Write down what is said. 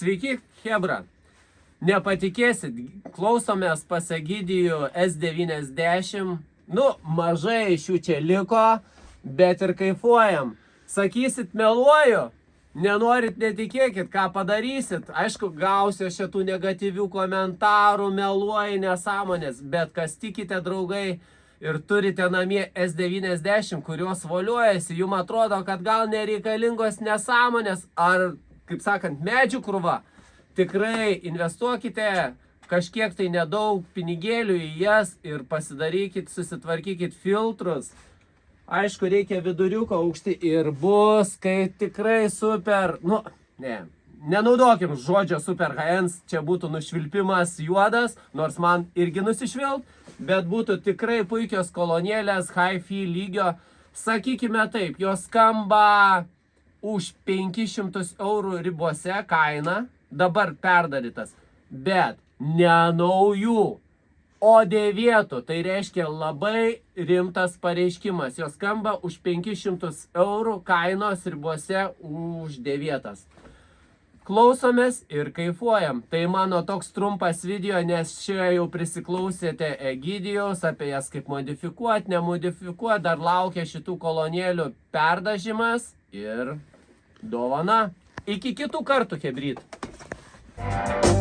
Sveiki, Hebra. Nepatikėsit, klausomės pas Egidijų S90. Nu, mažai iš jų čia liko, bet ir kaifuojam. Sakysit, meluoju, nenorit, netikėkit, ką padarysit. Aišku, gausiu šitų negatyvių komentarų, meluoji, nesąmonės, bet kas tikite, draugai, ir turite namie S90, kurios voliuojasi, jums atrodo, kad gal nereikalingos nesąmonės, ar, kaip sakant, medžių krūva. Tikrai investuokite kažkiek tai nedaug pinigėlių į jas ir pasidarykit, susitvarkykit filtrus. Aišku, reikia viduriuko aukštį ir bus, kai tikrai super, nu, nenaudokim žodžio super high-end, čia būtų nušvilpimas juodas, nors man irgi nusišvilt, bet būtų tikrai puikios kolonėlės hi-fi lygio. Sakykime taip, jos skamba už 500 eurų ribose kaina, dabar perdarytas, bet ne naujų, o dėvėtų. Tai reiškia labai rimtas pareiškimas. Jos skamba už 500 eurų kainos ribose už dėvėtas. Klausomės ir kaifuojam. Tai mano toks trumpas video, nes čia jau prisiklausėte Egidijaus apie jas kaip modifikuoti, nemodifikuoti. Dar laukia šitų kolonėlių perdažymas ir dovana. Iki kitų kartų, hebryt.